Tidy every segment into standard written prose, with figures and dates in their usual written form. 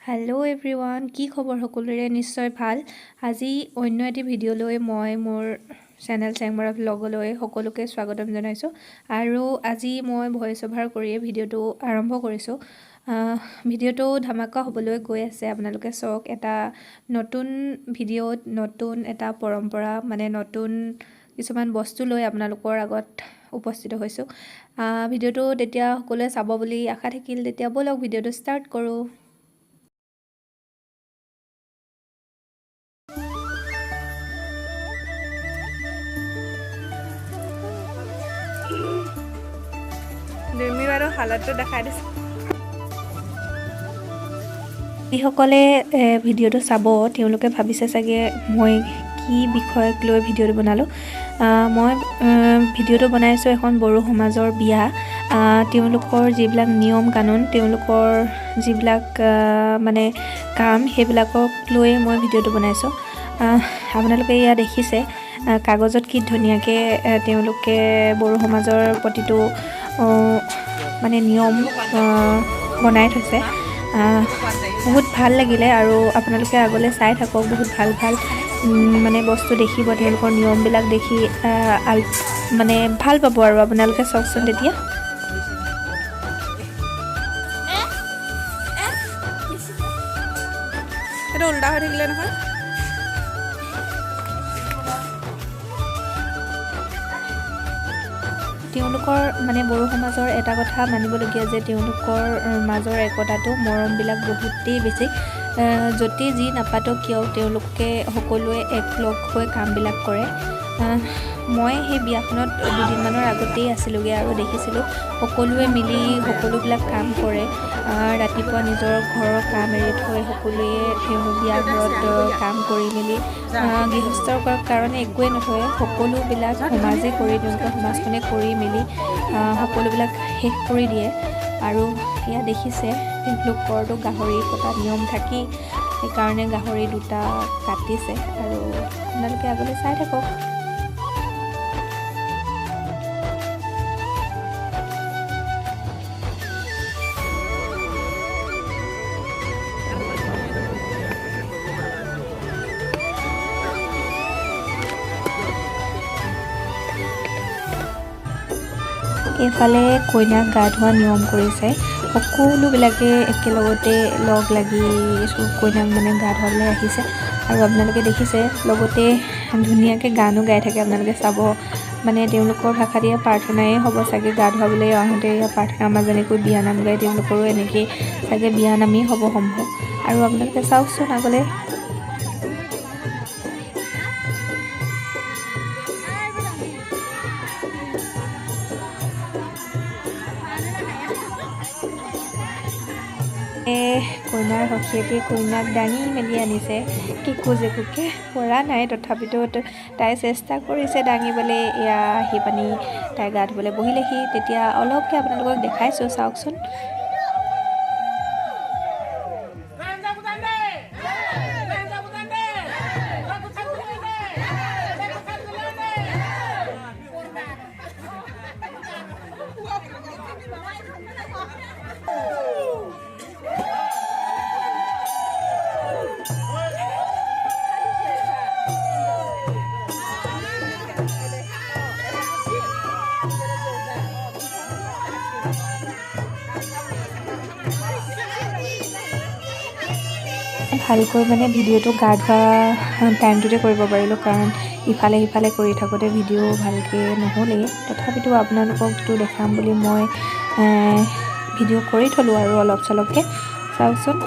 Hello' everyone, কি খবৰ সকলোৰে? নিশ্চয় ভাল। আজি অন্য এটি ভিডিঅ'লৈ মই মোৰ চেনেল চেংমাৰা ভ্লগলৈ সকলোকে স্বাগতম জনাইছোঁ। আৰু আজি মই ভইচ অভাৰ কৰিয়ে ভিডিঅ'টো আৰম্ভ কৰিছোঁ। ভিডিঅ'টো ধামাকা হ'বলৈ গৈ আছে। আপোনালোকে চাওক, এটা নতুন ভিডিঅ'ত নতুন এটা পৰম্পৰা নতুন কিছুমান বস্তু লৈ আপোনালোকৰ আগত উপস্থিত হৈছোঁ। ভিডিঅ'টো তেতিয়া সকলোৱে চাব বুলি আশা থাকিল। তেতিয়া ব'লক ভিডিঅ'টো ষ্টাৰ্ট কৰোঁ। ডেমি বাৰু হালতটো দেখাই দিছে। যিসকলে ভিডিঅ'টো চাব তেওঁলোকে ভাবিছে চাগে মই কি বিষয়ক লৈ ভিডিঅ'টো বনালোঁ। মই ভিডিঅ'টো বনাইছোঁ এখন বড়ো সমাজৰ বিয়া। তেওঁলোকৰ যিবিলাক নিয়ম কানুন, তেওঁলোকৰ যিবিলাক কাম, সেইবিলাকক লৈয়ে মই ভিডিঅ'টো বনাইছোঁ। আপোনালোকে ইয়াত দেখিছে কাগজত কি ধুনীয়াকৈ তেওঁলোকে বড়ো সমাজৰ প্ৰতিটো নিয়ম বনাই থৈছে। বহুত ভাল লাগিলে আৰু আপোনালোকে আগলৈ চাই থাকক। বহুত ভাল ভাল বস্তু দেখিব। তেওঁলোকৰ নিয়মবিলাক দেখি ভাল পাব আৰু আপোনালোকে চাওকচোন। তেতিয়া এইটো উল্টা হৈ থাকিলে নহয়। তেওঁলোকৰ বড়ো সমাজৰ এটা কথা মানিবলগীয়া যে তেওঁলোকৰ মাজৰ একতাটো, মৰমবিলাক বহুতেই বেছি। য'তে যি নাপাতক কিয় তেওঁলোকে সকলোৱে একলগ হৈ কামবিলাক কৰে। মই সেই বিয়াখনত দুদিনমানৰ আগতেই আছিলোঁগৈ আৰু দেখিছিলোঁ সকলোৱে মিলি সকলোবিলাক কাম কৰে। ৰাতিপুৱা নিজৰ ঘৰৰ কাম এৰি থৈ সকলোৱে বিয়া ঘৰত কাম কৰি মেলি গৃহস্থৰ কাৰণে একোৱেই নথয়। সকলোবিলাক সমাজে কৰি, তেওঁলোকৰ সমাজখনে কৰি মেলি সকলোবিলাক শেষ কৰি দিয়ে। আৰু ইয়াত দেখিছে তেওঁলোকৰতো গাহৰি কটা নিয়ম থাকেই, সেইকাৰণে গাহৰি দুটা কাটিছে আৰু আপোনালোকে আগলৈ চাই থাকক। এইফালে কইনাক গা ধোৱা নিয়ম কৰিছে। সকলোবিলাকে একেলগতে লগ লাগি কইনাক গা ধুৱাবলৈ আহিছে। আৰু আপোনালোকে দেখিছে লগতে ধুনীয়াকৈ গানো গাই থাকে। আপোনালোকে চাব, তেওঁলোকৰ ভাষাত এয়া প্ৰাৰ্থনাই হ'ব চাগে। গা ধুৱাবলৈ আহোঁতে এয়া প্ৰাৰ্থনাৰ মাজত যেনেকৈ বিয়ানাম গায়, তেওঁলোকৰো এনেকেই চাগে বিয়ানামেই হ'ব সম্ভৱ। আৰু আপোনালোকে চাওকচোন আগলৈ। কইনাৰ সখীয়েকে কইনাক দাঙি মেলি আনিছে। কেকু জেকুকে পৰা নাই, তথাপিতো তাই চেষ্টা কৰিছে দাঙিবলৈ। এয়া আহি পানি তাই গা ধুবলৈ বহিলেহি। তেতিয়া অলপকৈ আপোনালোকক দেখাইছোঁ, চাওকচোন। ভালকৈ ভিডিঅ'টো গা ধোৱা টাইমটোতে কৰিব পাৰিলোঁ, কাৰণ ইফালে সিফালে কৰি থাকোঁতে ভিডিঅ' ভালকৈ নহ'লেই। তথাপিতো আপোনালোককতো দেখাম বুলি মই ভিডিঅ' কৰি থ'লোঁ আৰু অলপ চলপকৈ চাওকচোন।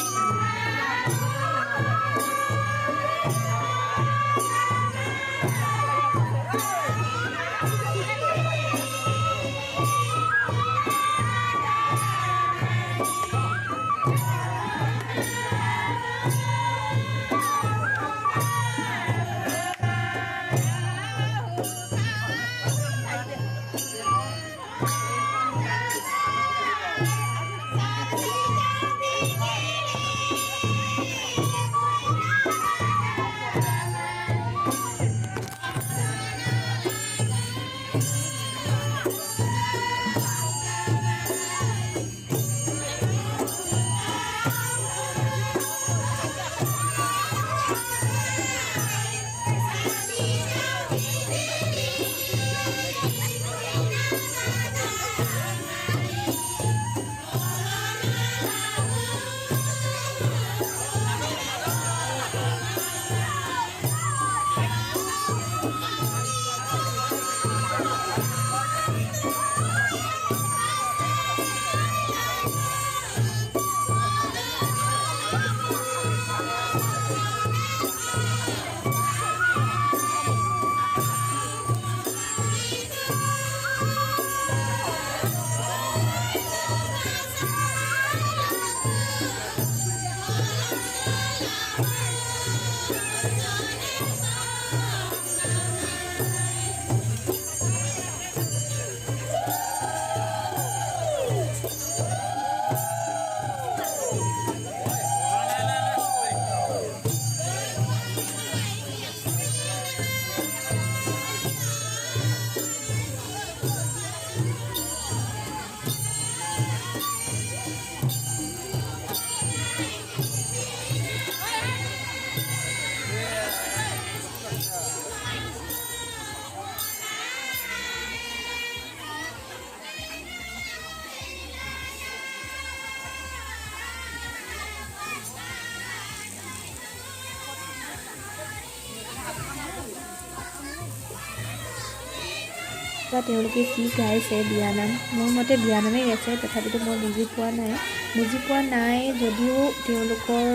বা তেওঁলোকে কি গাইছে বিয়ানাম, মোৰ মতে বিয়ানামেই গাইছে, তথাপিতো মই বুজি পোৱা নাই যদিও তেওঁলোকৰ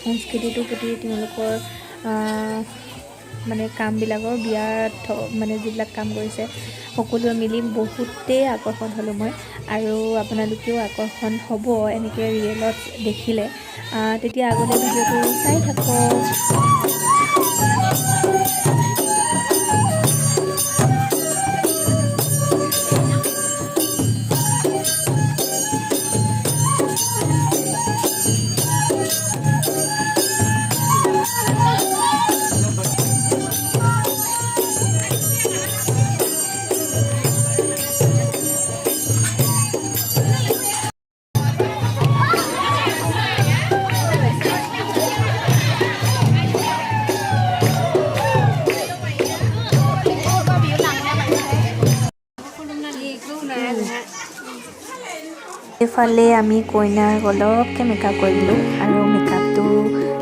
সংস্কৃতিটোৰ প্ৰতি তেওঁলোকৰ মানে কামবিলাকৰ বিয়াত মানে যিবিলাক কাম কৰিছে সকলোৱে মিলি বহুতেই আকৰ্ষণ হ'লোঁ মই, আৰু আপোনালোকেও আকৰ্ষণ হ'ব এনেকৈ ৰিয়েলত দেখিলে। তেতিয়া আগতে ভিডিঅ'টো চাই থাকক। এইফালে আমি কইনাক অলপকৈ মেকআপ কৰিলোঁ, আৰু মেকআপটো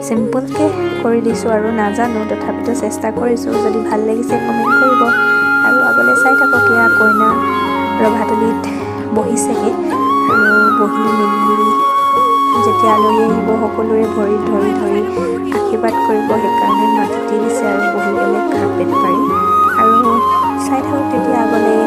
চিম্পলকৈ কৰি দিছোঁ আৰু নাজানো, তথাপিতো চেষ্টা কৰিছোঁ। যদি ভাল লাগিছে কমেণ্ট কৰিব, আৰু আগলৈ চাই থাকক। এয়া কইনা ৰভাতলিত বহিছেগৈ, আৰু বহি মেলি যেতিয়া আলহী আহিব সকলোৰে ভৰিত ধৰি ধৰি আশীৰ্বাদ কৰিব, সেইকাৰণে মাটি দিছে আৰু বহিবলৈ কাৰ্পেট পাৰি। আৰু চাই থাকক তেতিয়া আগলৈ।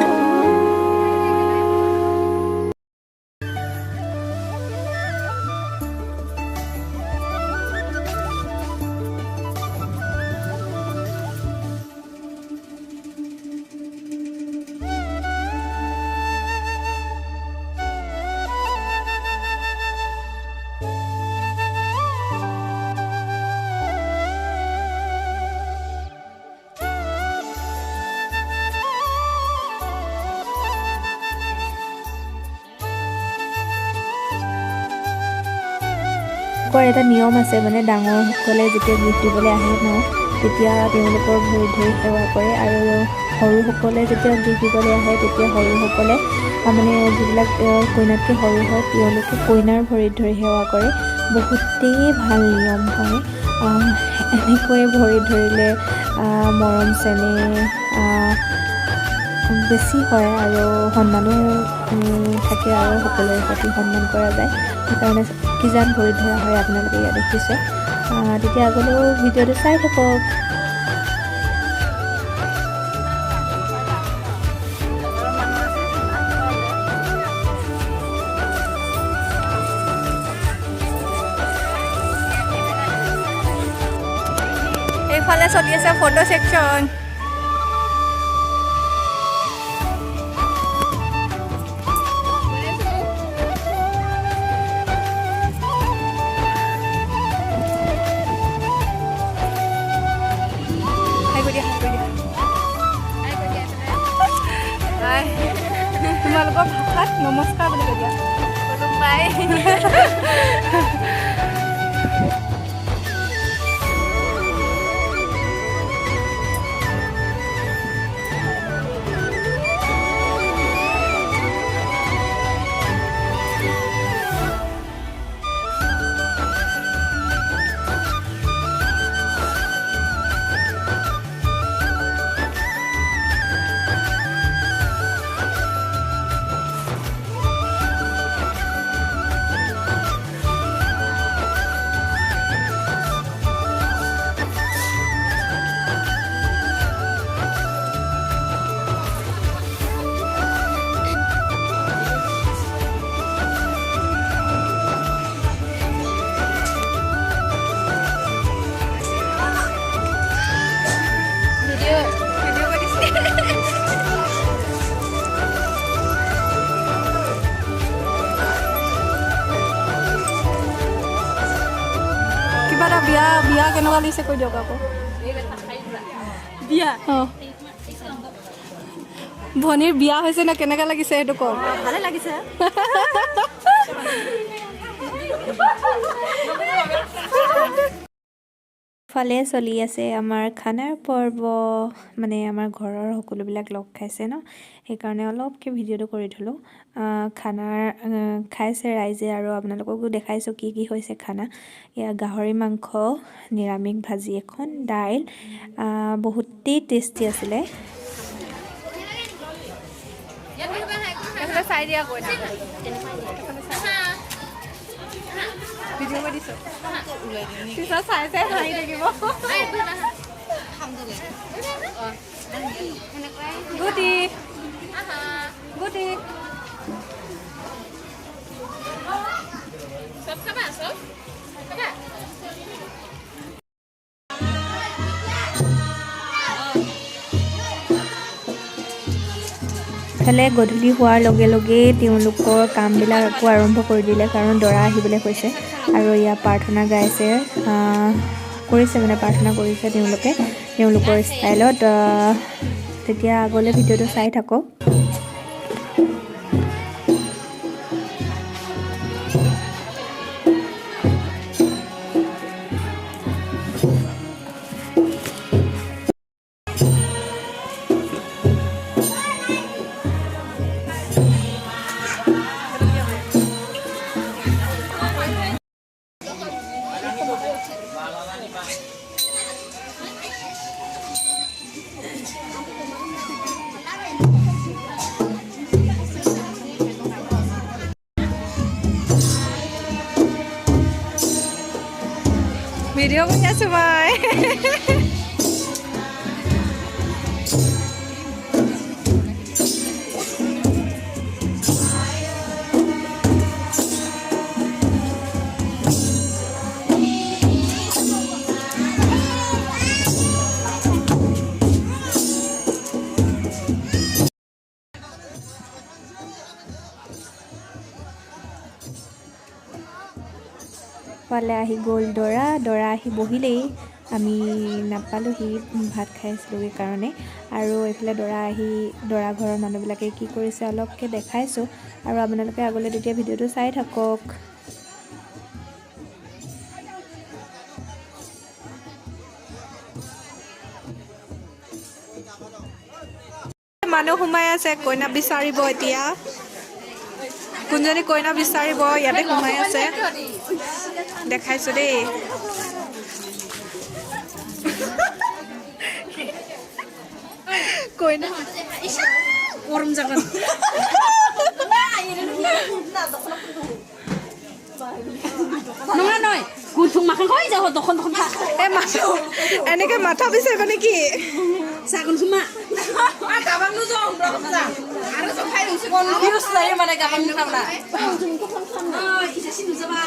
এটা নিয়ম আছে, মানে ডাঙৰসকলে যেতিয়া গিফ্ট দিবলৈ আহে ন, তেতিয়া তেওঁলোকৰ ভৰি ধৰি সেৱা কৰে, আৰু সৰুসকলে যেতিয়া গিফ্ট দিবলৈ আহে তেতিয়া সৰুসকলে মানে যিবিলাক কইনাতকৈ সৰু হয় তেওঁলোকে কইনাৰ ভৰিত ধৰি সেৱা কৰে। বহুতেই ভাল নিয়ম হয়। এনেকৈ ভৰিত ধৰিলে মৰম চেনেহ বেছি হয়, আৰু সন্মানো থাকে, আৰু সকলোৰে প্ৰতি সন্মান কৰা যায়। সেইকাৰণে কিজান ভৰিত ধৰা হয়, আপোনালোকে ইয়াত দেখিছে। তেতিয়া আগলৈও ভিডিঅ'টো চাই থাকক। এইফালে চলি আছে ফটো ছেকশ্যন। তোমালোকৰ ভাষাত নমস্কাৰ বুলি কৈ দিয়া। বিয়া কেনেকুৱা লাগিছে কৈ দিয়ক আকৌ। বিয়া ভনীৰ বিয়া হৈছে না, কেনেকুৱা লাগিছে সেইটো কওক। ভালে লাগিছে। ফালে চলি আছে আমাৰ খানাৰ পৰ্ব, মানে আমাৰ ঘৰৰ সকলোবিলাক লগ খাইছে ন, সেইকাৰণে অলপকৈ ভিডিঅ'টো কৰি থ'লোঁ। খানাৰ খাইছে ৰাইজে, আৰু আপোনালোককো দেখাইছোঁ কি কি হৈছে খানা। এয়া গাহৰি মাংস, নিৰামিষ ভাজি এখন, দাইল, বহুতেই টেষ্টি আছিলে। এইফালে চাই দিয়া গৈ না ভিডিঅ' কৰি দিছোঁ পিছত চাই চাই হাঁহি থাকিব গুটি গুটি চব খাবা চব খাবা ইফালে গধূলি হোৱাৰ লগে লগেই তেওঁলোকৰ কামবিলাক আকৌ আৰম্ভ কৰি দিলে কাৰণ দৰা আহিবলৈ কৈছে আৰু ইয়াত প্ৰাৰ্থনা গাইছে কৰিছে মানে প্ৰাৰ্থনা কৰিছে তেওঁলোকৰ ষ্টাইলত তেতিয়া আগলৈ ভিডিঅ'টো চাই থাকক ভিডিঅ' কৰি আছোঁ মই ফালে আহি গ'ল দৰা আহি বহিলেই আমি নাপালোঁহি ভাত খাইছিলোঁ কাৰণে আৰু এইফালে দৰা ঘৰৰ মানুহবিলাকে কি কৰিছে অলপকৈ দেখাইছোঁ আৰু আপোনালোকে আগলৈ তেতিয়া ভিডিঅ'টো চাই থাকক মানুহ সোমাই আছে কইনা বিচাৰিব এতিয়া কোনজনী কইনা বিচাৰিব ইয়াতে সোমাই আছে দেখাইছোঁ দেই কইনা গৰম জাগা নহয় গুঠুং মাখন হৈ যাব দখন এনেকে মাথা বিচাৰিব নেকি চাগন সুমা গাবাংনো যাওঁ আৰু তো খাই লৈছে কনফিউজ লাগে মানে গাবাং খাবলা ইসাসি নুজাবা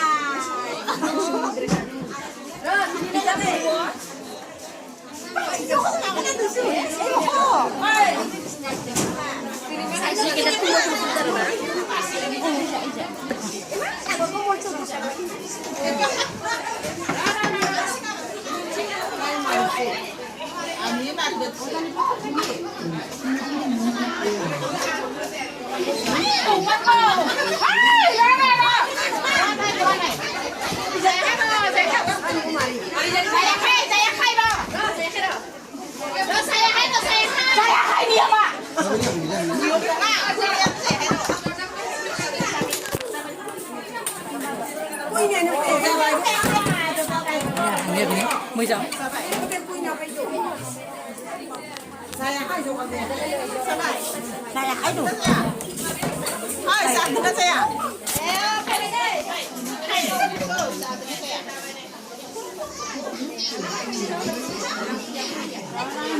mới chồng đây là hai đủ sao nó thế à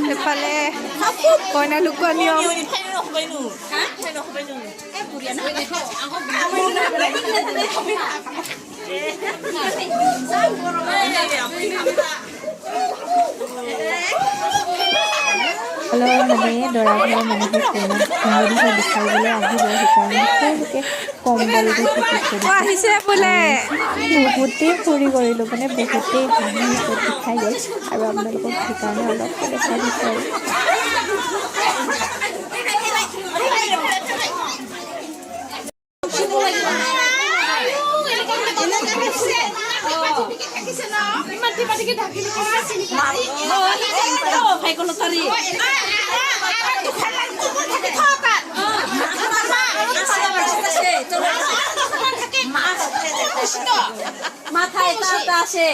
এফালে কইনা লুকুৱা নিয়ম মানে দৰা ঘৰৰ মানুহে কইনা সুন্দৰীকৈ বিচাৰিবলৈ আহিব সেইকাৰণে তেওঁলোকে কম্বলটো আহিছে বোলে বহুতেই ফুৰি কৰিলোঁ মানে বহুতেই হাঁহি খাই গ'ল আৰু আপোনালোকক সেইকাৰণে অলপ দেখাই দিছোঁ আৰু মাথায় তাত আছে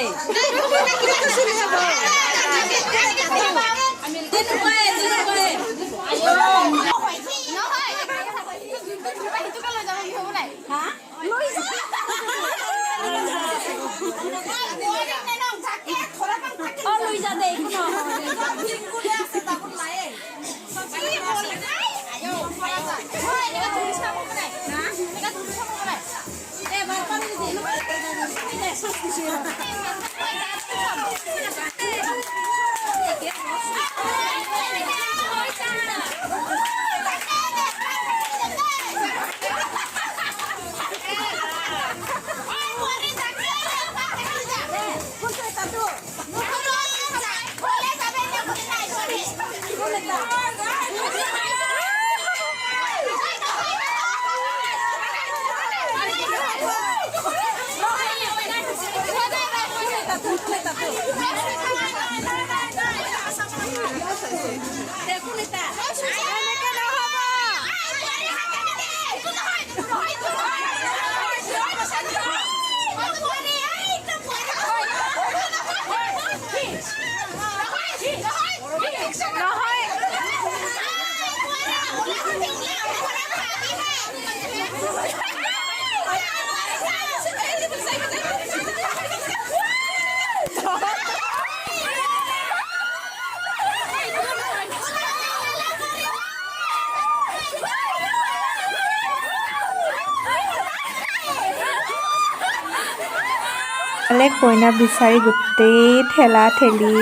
কইনা বিচাৰি গোটেই ঠেলা ঠেলি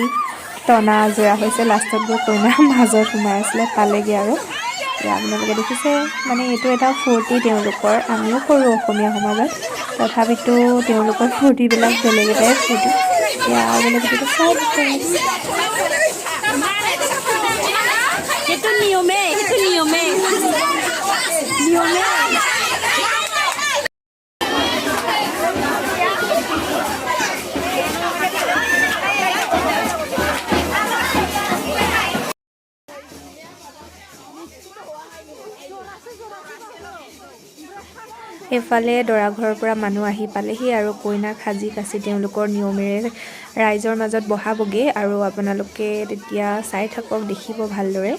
টনা আজোৰা হৈছে। লাষ্টত গৈ কইনা মাজত সোমাই আছিলে, পালেগৈ আৰু। এতিয়া আপোনালোকে দেখিছে, মানে এইটো এটা ফূৰ্তি তেওঁলোকৰ। আমিও কৰোঁ অসমীয়া সমাজত, তথাপিতো তেওঁলোকৰ ফূৰ্তিবিলাক বেলেগ এটাই ফূৰ্তি। এতিয়া বেলেগ সেইটো চাই সেইটো নিয়মে এইফালে দৰা ঘৰৰ পৰা মানুহ আহি পালেহি আৰু কইনাক সাজি কাচি তেওঁলোকৰ নিয়মেৰে ৰাইজৰ মাজত বহাবগৈ। আৰু আপোনালোকে তেতিয়া চাই থাকক, দেখিব ভালদৰে।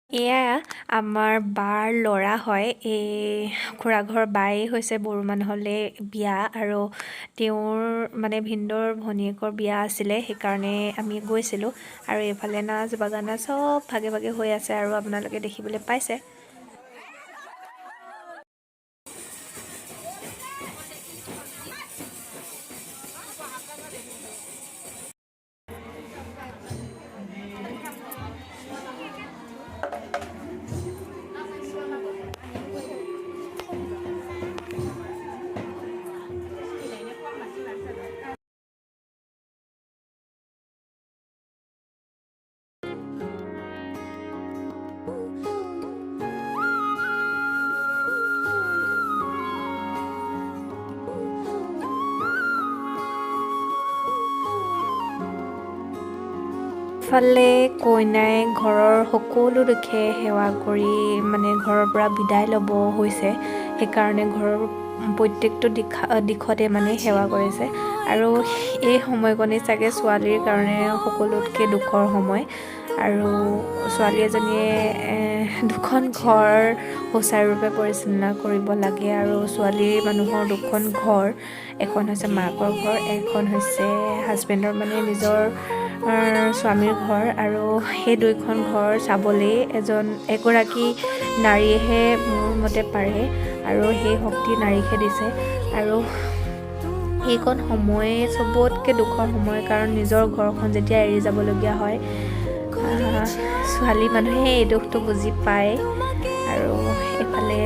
এয়া আমাৰ বাৰ ল'ৰা হয়। এই খুৰাঘৰ বায়েই হৈছে বড়ো মানুহলৈ বিয়া, আৰু তেওঁৰ মানে ভিনদৰ ভনীয়েকৰ বিয়া আছিলে, সেইকাৰণে আমি গৈছিলোঁ। আৰু এইফালে নাচ বাগানা চব ভাগে ভাগে হৈ আছে, আৰু আপোনালোকে দেখিবলৈ পাইছে। ইফালে কইনাই ঘৰৰ সকলো দিশে সেৱা কৰি মানে ঘৰৰ পৰা বিদায় ল'ব হৈছে, সেইকাৰণে ঘৰৰ প্ৰত্যেকটো দিশতে মানে সেৱা কৰিছে। আৰু এই সময়কণেই চাগে ছোৱালীৰ কাৰণে সকলোতকৈ দুখৰ সময়। আৰু ছোৱালী এজনীয়ে দুখন ঘৰ সুচাৰুৰূপে পৰিচালনা কৰিব লাগে। আৰু ছোৱালী মানুহৰ দুখন ঘৰ, এখন হৈছে মাকৰ ঘৰ, এখন হৈছে হাজবেণ্ডৰ মানে নিজৰ স্বামীৰ ঘৰ। আৰু সেই দুইখন ঘৰ চাবলৈ এগৰাকী নাৰীয়েহে মোৰ মতে পাৰে, আৰু সেই শক্তি নাৰীকহে দিছে। আৰু এইকণ সময়ে চবতকৈ দুখৰ সময়, কাৰণ নিজৰ ঘৰখন যেতিয়া এৰি যাবলগীয়া হয়, ছোৱালী মানুহে এই দুখটো বুজি পায়। আৰু এইফালে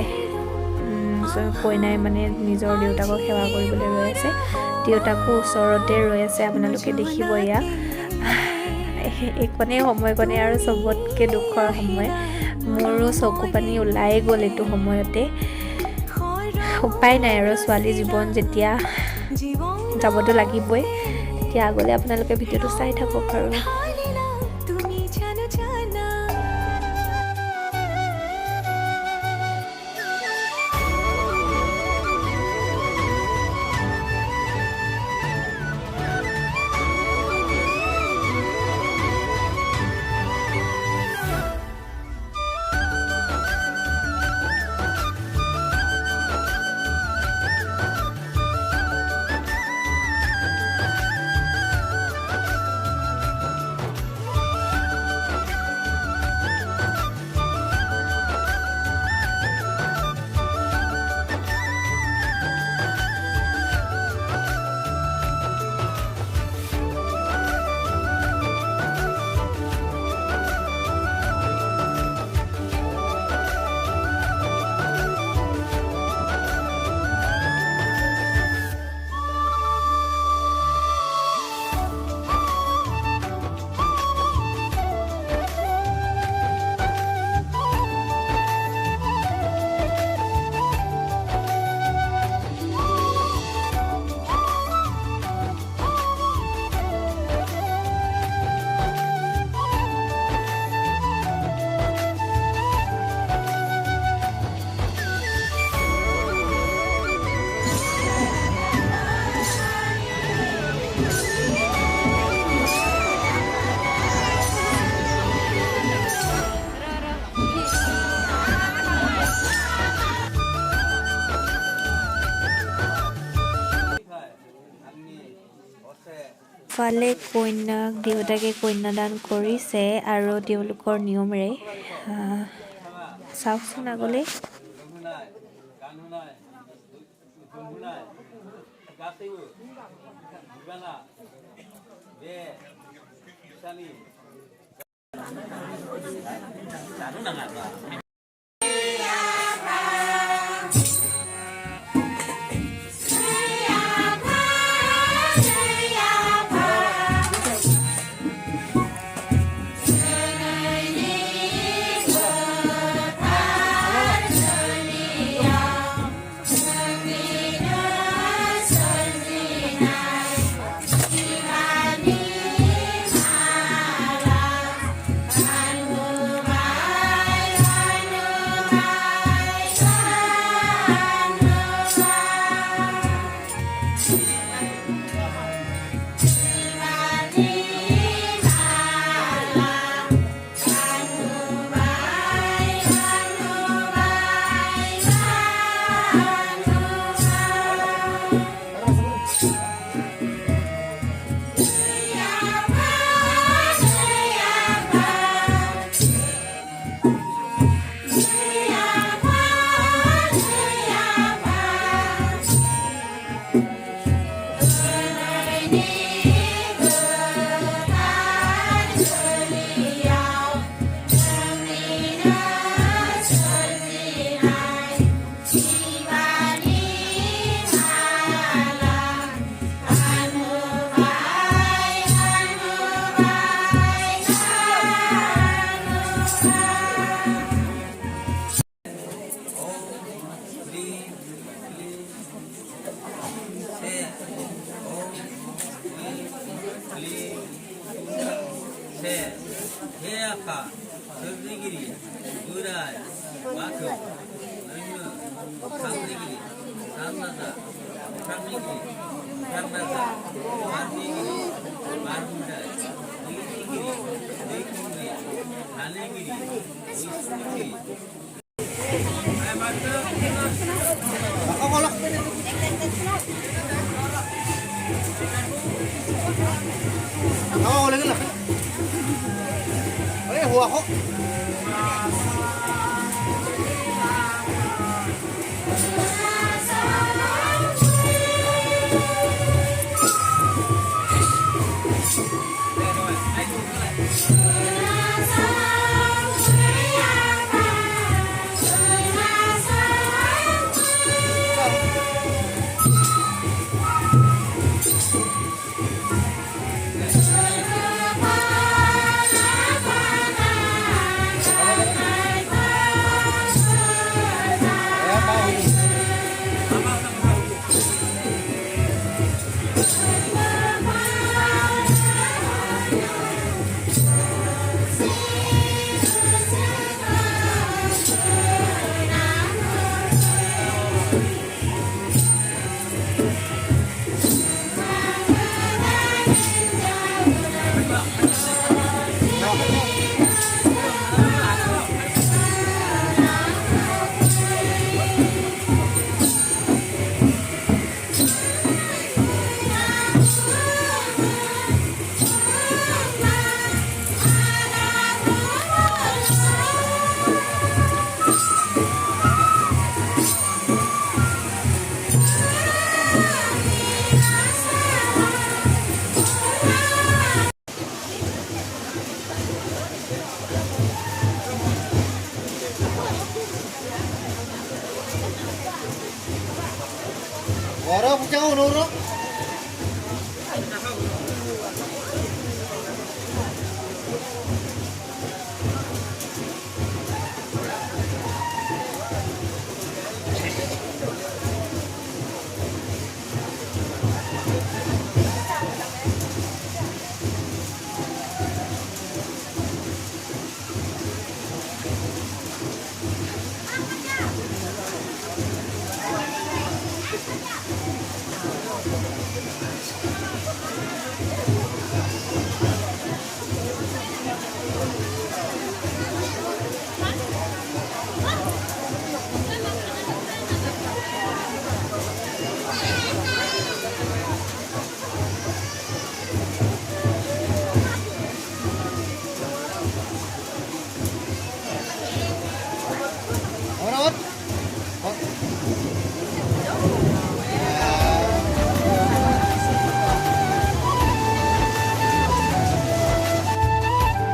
কইনাই মানে নিজৰ দেউতাকক সেৱা কৰিবলৈ ৰৈ আছে, দেউতাকো ওচৰতে ৰৈ আছে, আপোনালোকে দেখিব। এয়া এইকণেই সময়কণেই আৰু চবতকৈ দুখৰ সময়। মোৰো চকু পানী ওলাই গ'ল এইটো সময়তে। উপায় নাই আৰু, ছোৱালী জীৱন যেতিয়া যাবতো লাগিবই। তেতিয়া আগলৈ আপোনালোকে ভিডিঅ'টো চাই থাকক আৰু। ইফালে কন্যাক দেউতাকে কন্যাদান কৰিছে আৰু তেওঁলোকৰ নিয়মেৰে চাওকচোন আগলৈ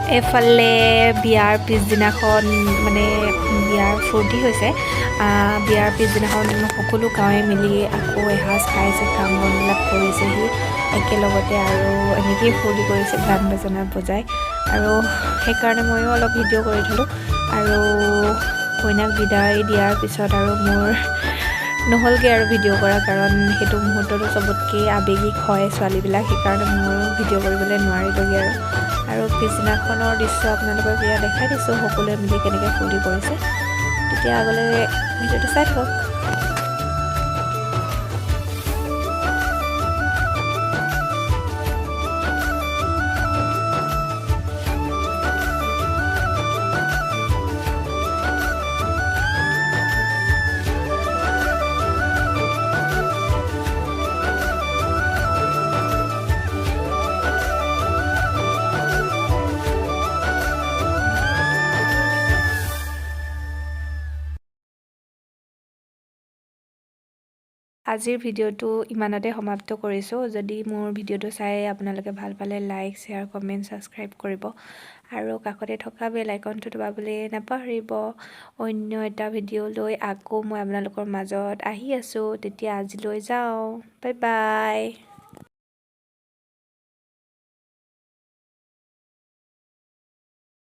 এফালে বিয়াৰ পিছদিনাখন মানে বিয়াৰ ফূৰ্তি হৈছে বিয়াৰ পিছদিনাখন সকলো গাঁৱে মিলি আকৌ এসাঁজ খাইছে কাম বনবিলাক কৰিছেহি একেলগতে আৰু এনেকেই ফূৰ্তি কৰিছে গান বাজনা বজাই আৰু সেইকাৰণে ময়ো অলপ ভিডিঅ' কৰি থলোঁ আৰু কইনাক বিদায় দিয়াৰ পিছত আৰু মোৰ নহ'লগৈ আৰু ভিডিঅ' কৰা কাৰণ সেইটো মুহূৰ্তটো চবতকৈ আৱেগিক হয় ছোৱালীবিলাক সেইকাৰণে মোৰ ভিডিঅ' কৰিবলৈ নোৱাৰিলোঁগৈ আৰু পিছদিনাখনৰ দৃশ্য আপোনালোকক এয়া দেখাই দিছোঁ সকলোৱে মিলি কেনেকৈ ফূৰ্তি কৰিছে তেতিয়া আগলৈ ভিডিঅ'টো চাই থাকক আজিৰ ভিডিঅ'টো ইমানতে সমাপ্ত কৰিছোঁ যদি মোৰ ভিডিঅ'টো চাই আপোনালোকে ভাল পালে লাইক শ্বেয়াৰ কমেণ্ট ছাবস্ক্ৰাইব কৰিব আৰু কাষতে থকা বেল আইকনটো দবাবলৈ নাপাহৰিব অন্য এটা ভিডিঅ' লৈ আকৌ মই আপোনালোকৰ মাজত আহি আছোঁ তেতিয়া আজিলৈ যাওঁ বাই বাই